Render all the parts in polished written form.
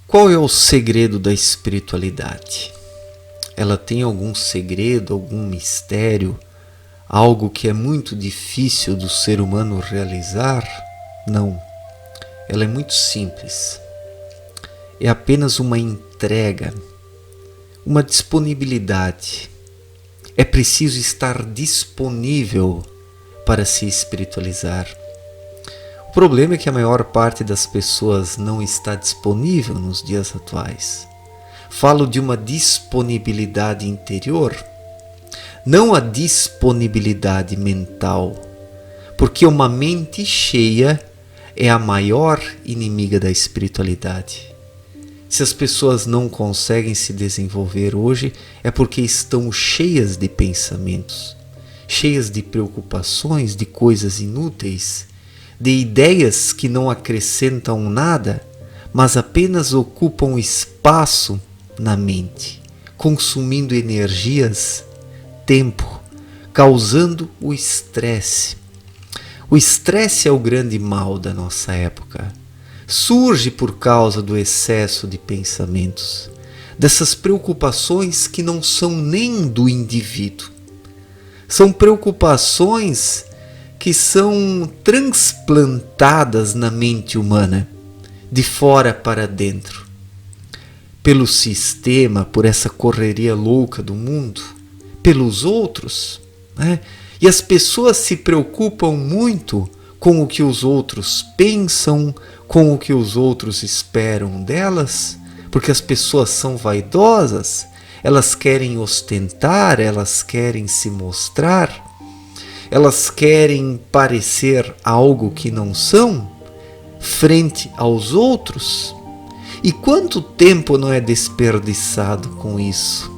Qual é o segredo da espiritualidade? Ela tem algum segredo, algum mistério, algo que é muito difícil do ser humano realizar? Não. Ela é muito simples. É apenas uma entrega, uma disponibilidade. É preciso estar disponível para se espiritualizar. O problema é que a maior parte das pessoas não está disponível nos dias atuais. Falo de uma disponibilidade interior, não a disponibilidade mental, porque uma mente cheia é a maior inimiga da espiritualidade. Se as pessoas não conseguem se desenvolver hoje, é porque estão cheias de pensamentos, cheias de preocupações, de coisas inúteis, de ideias que não acrescentam nada, mas apenas ocupam espaço na mente, consumindo energias, tempo, causando o estresse. O estresse é o grande mal da nossa época. Surge por causa do excesso de pensamentos, dessas preocupações que não são nem do indivíduo. São preocupações que são transplantadas na mente humana, de fora para dentro, pelo sistema, por essa correria louca do mundo, pelos outros, né? E as pessoas se preocupam muito com o que os outros pensam, com o que os outros esperam delas, porque as pessoas são vaidosas, elas querem ostentar, elas querem se mostrar, elas querem parecer algo que não são frente aos outros. E quanto tempo não é desperdiçado com isso?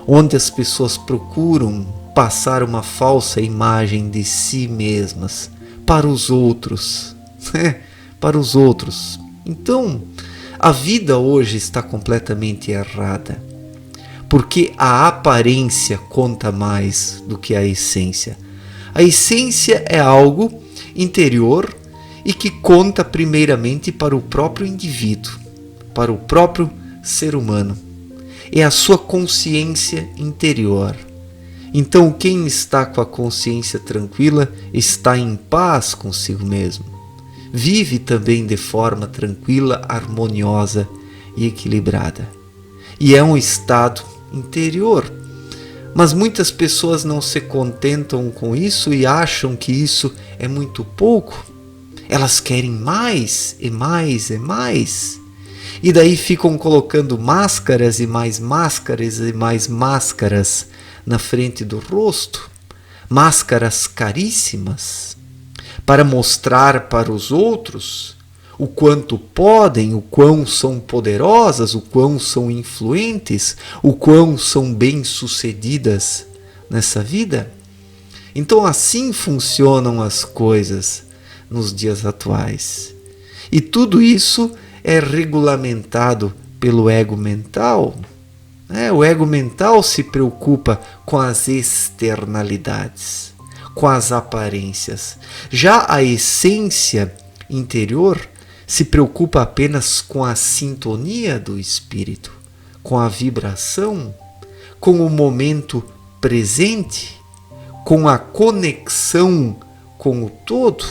Onde as pessoas procuram passar uma falsa imagem de si mesmas para os outros, para os outros. Então, a vida hoje está completamente errada, porque a aparência conta mais do que a essência. A essência é algo interior e que conta primeiramente para o próprio indivíduo, para o próprio ser humano. É a sua consciência interior. Então, quem está com a consciência tranquila está em paz consigo mesmo. Vive também de forma tranquila, harmoniosa e equilibrada. E é um estado interior. Mas muitas pessoas não se contentam com isso e acham que isso é muito pouco. Elas querem mais e mais e mais. E daí ficam colocando máscaras e mais máscaras e mais máscaras na frente do rosto, máscaras caríssimas, para mostrar para os outros o quanto podem, o quão são poderosas, o quão são influentes, o quão são bem-sucedidas nessa vida. Então assim funcionam as coisas nos dias atuais. E tudo isso é regulamentado pelo ego mental. O ego mental se preocupa com as externalidades, com as aparências. Já a essência interior se preocupa apenas com a sintonia do espírito, com a vibração, com o momento presente, com a conexão com o todo.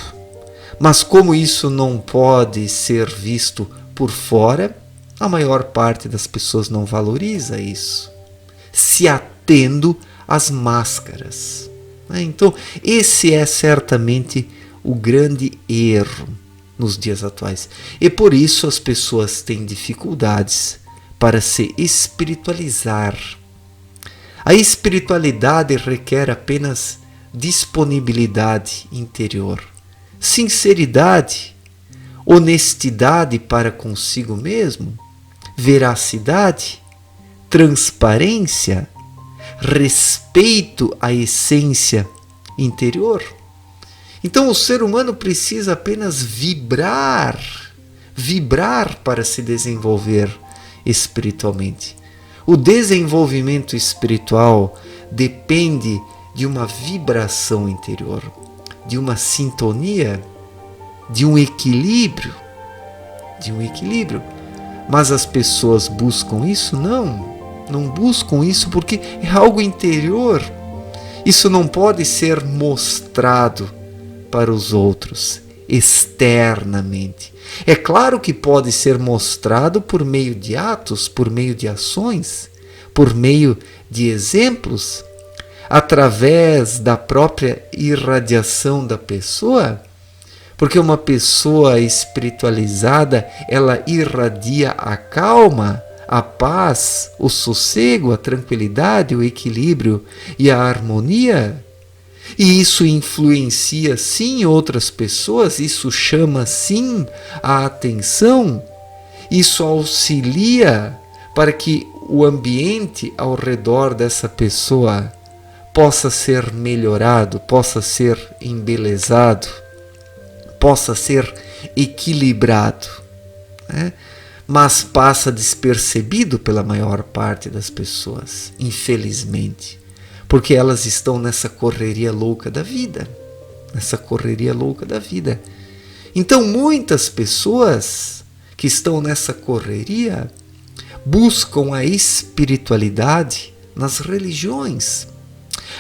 Mas como isso não pode ser visto por fora, a maior parte das pessoas não valoriza isso, se atendo às máscaras. Então, esse é certamente o grande erro nos dias atuais. E por isso as pessoas têm dificuldades para se espiritualizar. A espiritualidade requer apenas disponibilidade interior, sinceridade, honestidade para consigo mesmo, veracidade, transparência, respeito à essência interior. Então o ser humano precisa apenas vibrar para se desenvolver espiritualmente. O desenvolvimento espiritual depende de uma vibração interior, de uma sintonia, de um equilíbrio. Mas as pessoas buscam isso? Não buscam isso porque é algo interior. Isso não pode ser mostrado para os outros externamente. É claro que pode ser mostrado por meio de atos, por meio de ações, por meio de exemplos, através da própria irradiação da pessoa, porque uma pessoa espiritualizada, ela irradia a calma, a paz, o sossego, a tranquilidade, o equilíbrio e a harmonia. E isso influencia sim outras pessoas, isso chama sim a atenção, isso auxilia para que o ambiente ao redor dessa pessoa possa ser melhorado, possa ser embelezado, possa ser equilibrado, né? Mas passa despercebido pela maior parte das pessoas, infelizmente, porque elas estão nessa correria louca da vida, Então muitas pessoas que estão nessa correria buscam a espiritualidade nas religiões,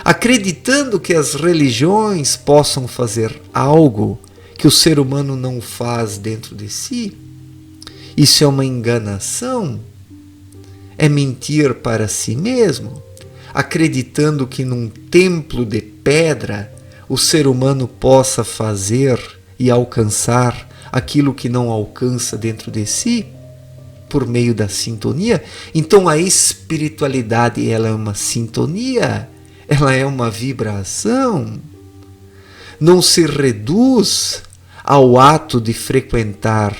acreditando que as religiões possam fazer algo que o ser humano não faz dentro de si. Isso é uma enganação, é mentir para si mesmo, acreditando que num templo de pedra o ser humano possa fazer e alcançar aquilo que não alcança dentro de si, por meio da sintonia. Então a espiritualidade, ela é uma sintonia, ela é uma vibração, não se reduz ao ato de frequentar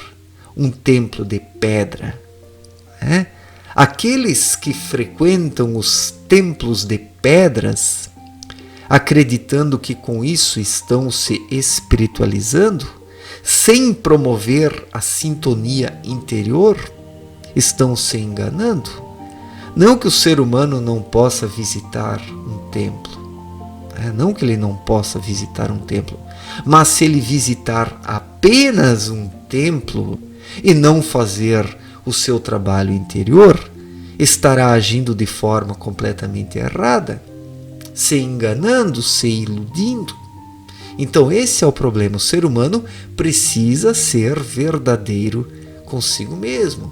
um templo de pedra, né? Aqueles que frequentam os templos de pedras, acreditando que com isso estão se espiritualizando, sem promover a sintonia interior, estão se enganando. Não que o ser humano não possa visitar um templo, não que ele não possa visitar um templo, mas se ele visitar apenas um templo e não fazer o seu trabalho interior, estará agindo de forma completamente errada, se enganando, se iludindo. Então esse é o problema. O ser humano precisa ser verdadeiro consigo mesmo,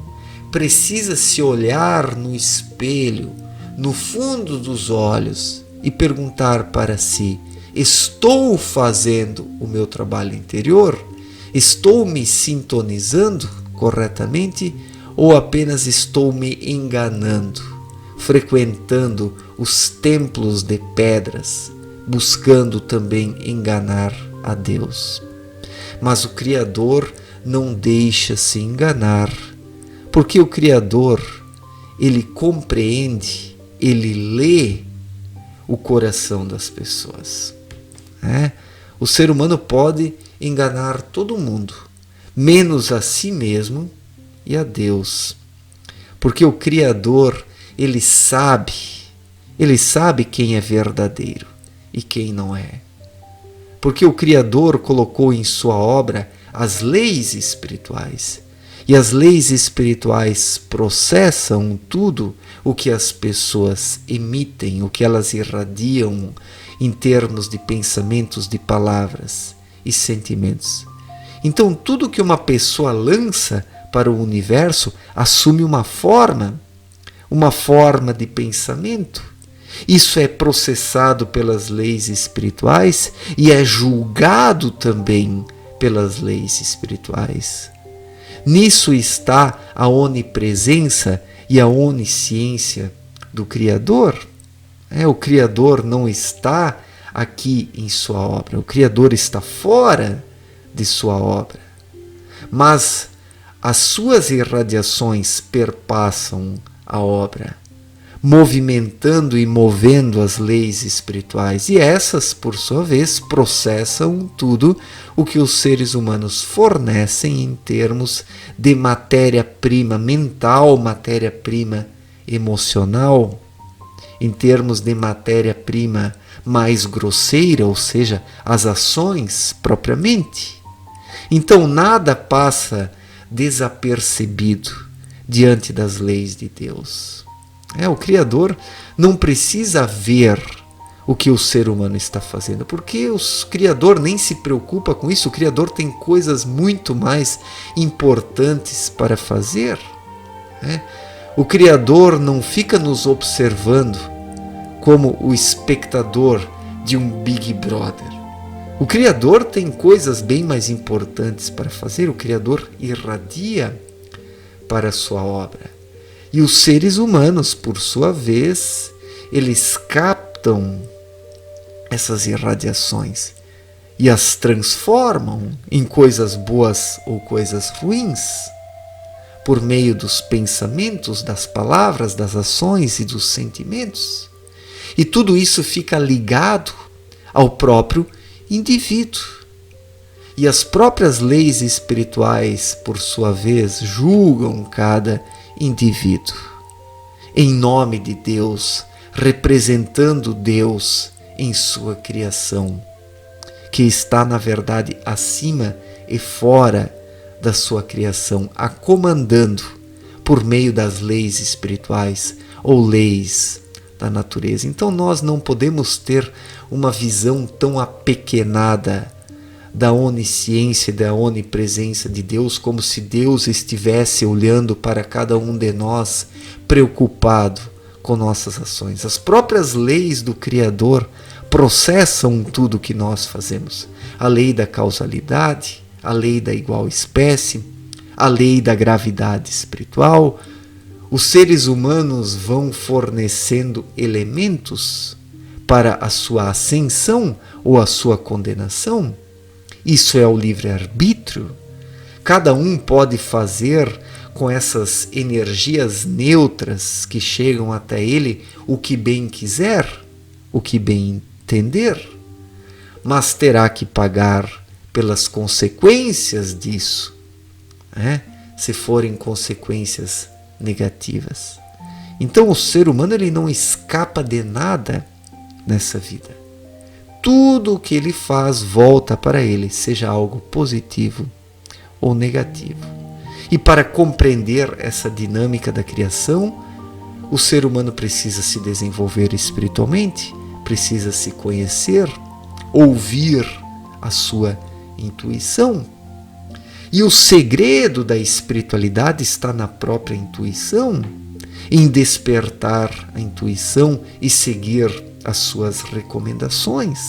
precisa se olhar no espelho, no fundo dos olhos e perguntar para si: estou fazendo o meu trabalho interior? Estou me sintonizando corretamente ou apenas estou me enganando, frequentando os templos de pedras, buscando também enganar a Deus? Mas o Criador não deixa se enganar, porque o Criador, ele compreende, ele lê o coração das pessoas. O ser humano pode enganar todo mundo, menos a si mesmo e a Deus. Porque o Criador, ele sabe quem é verdadeiro e quem não é. Porque o Criador colocou em sua obra as leis espirituais. E as leis espirituais processam tudo o que as pessoas emitem, o que elas irradiam em termos de pensamentos, de palavras e sentimentos. Então tudo que uma pessoa lança para o universo assume uma forma de pensamento. Isso é processado pelas leis espirituais e é julgado também pelas leis espirituais. Nisso está a onipresença e a onisciência do Criador. O Criador não está aqui em sua obra, o Criador está fora de sua obra. Mas as suas irradiações perpassam a obra, movimentando e movendo as leis espirituais, e essas, por sua vez, processam tudo o que os seres humanos fornecem em termos de matéria-prima mental, matéria-prima emocional, em termos de matéria-prima mais grosseira, ou seja, as ações propriamente. Então nada passa desapercebido diante das leis de Deus. O Criador não precisa ver o que o ser humano está fazendo, porque o Criador nem se preocupa com isso. O Criador tem coisas muito mais importantes para fazer. O Criador não fica nos observando como o espectador de um Big Brother. O Criador tem coisas bem mais importantes para fazer. O Criador irradia para a sua obra. E os seres humanos, por sua vez, eles captam essas irradiações e as transformam em coisas boas ou coisas ruins, por meio dos pensamentos, das palavras, das ações e dos sentimentos. E tudo isso fica ligado ao próprio indivíduo. E as próprias leis espirituais, por sua vez, julgam cada indivíduo em nome de Deus, representando Deus em sua criação, que está, na verdade, acima e fora da sua criação, a comandando por meio das leis espirituais ou leis da natureza. Então nós não podemos ter uma visão tão apequenada da onisciência e da onipresença de Deus, como se Deus estivesse olhando para cada um de nós, preocupado com nossas ações. As próprias leis do Criador processam tudo o que nós fazemos. A lei da causalidade, a lei da igual espécie, a lei da gravidade espiritual. Os seres humanos vão fornecendo elementos para a sua ascensão ou a sua condenação. Isso é o livre-arbítrio. Cada um pode fazer com essas energias neutras que chegam até ele o que bem quiser, o que bem entender, mas terá que pagar pelas consequências disso, se forem consequências negativas. Então o ser humano ele não escapa de nada nessa vida. Tudo o que ele faz volta para ele, seja algo positivo ou negativo. E para compreender essa dinâmica da criação, o ser humano precisa se desenvolver espiritualmente, precisa se conhecer, ouvir a sua intuição. E o segredo da espiritualidade está na própria intuição, em despertar a intuição e seguir as suas recomendações.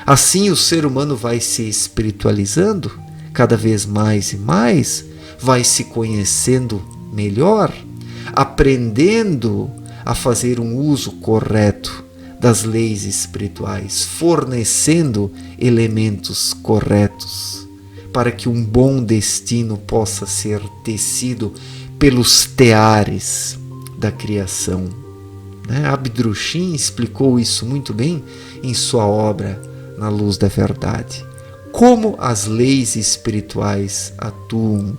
Assim o ser humano vai se espiritualizando cada vez mais e mais, vai se conhecendo melhor, aprendendo a fazer um uso correto das leis espirituais, fornecendo elementos corretos para que um bom destino possa ser tecido pelos teares da criação. Abdrushim explicou isso muito bem em sua obra Na Luz da Verdade. Como as leis espirituais atuam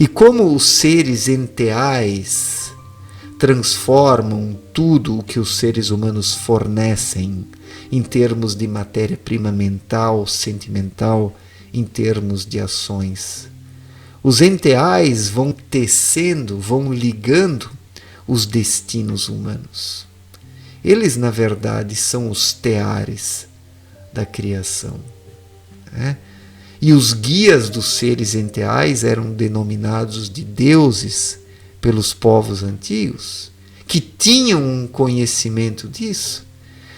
e como os seres enteais transformam tudo o que os seres humanos fornecem em termos de matéria-prima mental, sentimental, em termos de ações. Os enteais vão tecendo, vão ligando os destinos humanos. Eles, na verdade, são os teares da criação. E os guias dos seres enteais eram denominados de deuses pelos povos antigos, que tinham um conhecimento disso.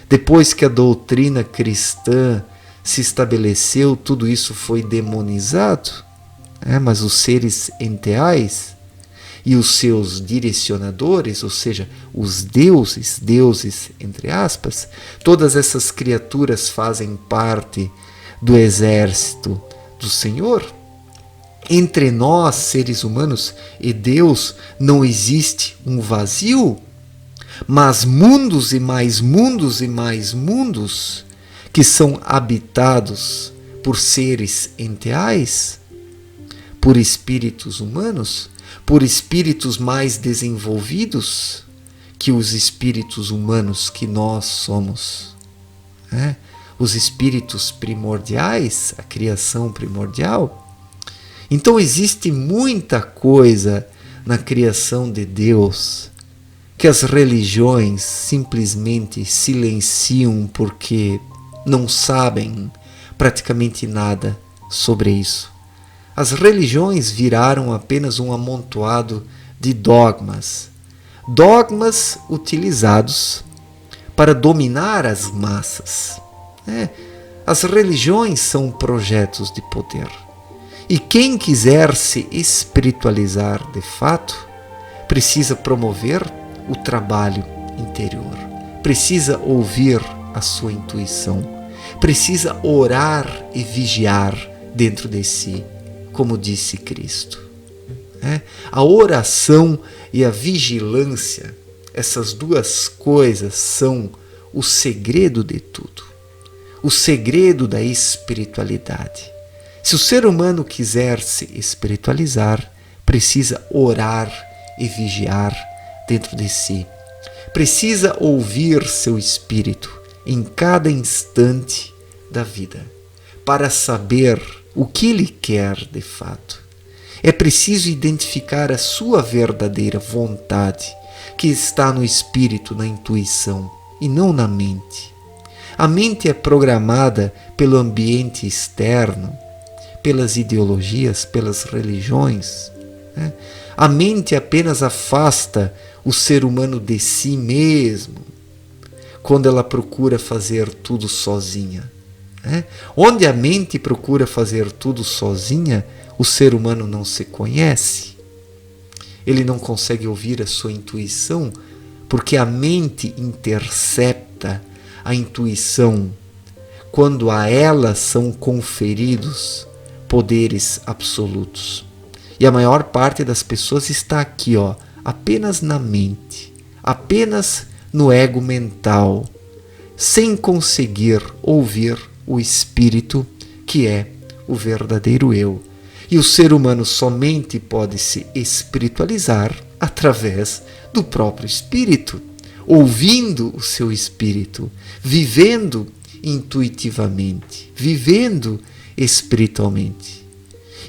Depois que a doutrina cristã se estabeleceu, tudo isso foi demonizado, mas os seres enteais e os seus direcionadores, ou seja, os deuses entre aspas, todas essas criaturas fazem parte do exército do Senhor. Entre nós, seres humanos, e Deus não existe um vazio, mas mundos e mais mundos e mais mundos que são habitados por seres enteais, por espíritos humanos, por espíritos mais desenvolvidos que os espíritos humanos que nós somos. Os espíritos primordiais, a criação primordial. Então existe muita coisa na criação de Deus, que as religiões simplesmente silenciam porque não sabem praticamente nada sobre isso. As religiões viraram apenas um amontoado de dogmas. Dogmas utilizados para dominar as massas. As religiões são projetos de poder. E quem quiser se espiritualizar de fato, precisa promover o trabalho interior. Precisa ouvir a sua intuição. Precisa orar e vigiar dentro de si, como disse Cristo. A oração e a vigilância, essas duas coisas são o segredo de tudo. O segredo da espiritualidade. Se o ser humano quiser se espiritualizar, precisa orar e vigiar dentro de si. Precisa ouvir seu espírito em cada instante da vida, para saber o que ele quer de fato. É preciso identificar a sua verdadeira vontade, que está no espírito, na intuição, e não na mente. A mente é programada pelo ambiente externo, pelas ideologias, pelas religiões. A mente apenas afasta o ser humano de si mesmo, quando ela procura fazer tudo sozinha. Onde a mente procura fazer tudo sozinha, o ser humano não se conhece. Ele não consegue ouvir a sua intuição, porque a mente intercepta a intuição quando a ela são conferidos poderes absolutos. E a maior parte das pessoas está aqui, apenas na mente, apenas no ego mental, sem conseguir ouvir o espírito, que é o verdadeiro eu. E o ser humano somente pode se espiritualizar através do próprio espírito, ouvindo o seu espírito, vivendo intuitivamente, vivendo espiritualmente.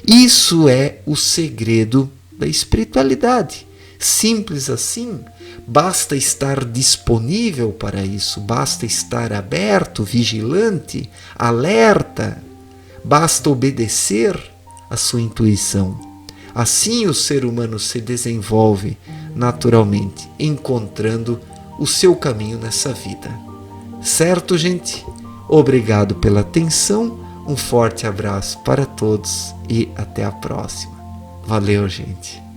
Isso é o segredo da espiritualidade. Simples assim. Basta estar disponível para isso, basta estar aberto, vigilante, alerta, basta obedecer à sua intuição. Assim o ser humano se desenvolve naturalmente, encontrando o seu caminho nessa vida. Certo, gente? Obrigado pela atenção, um forte abraço para todos e até a próxima. Valeu, gente!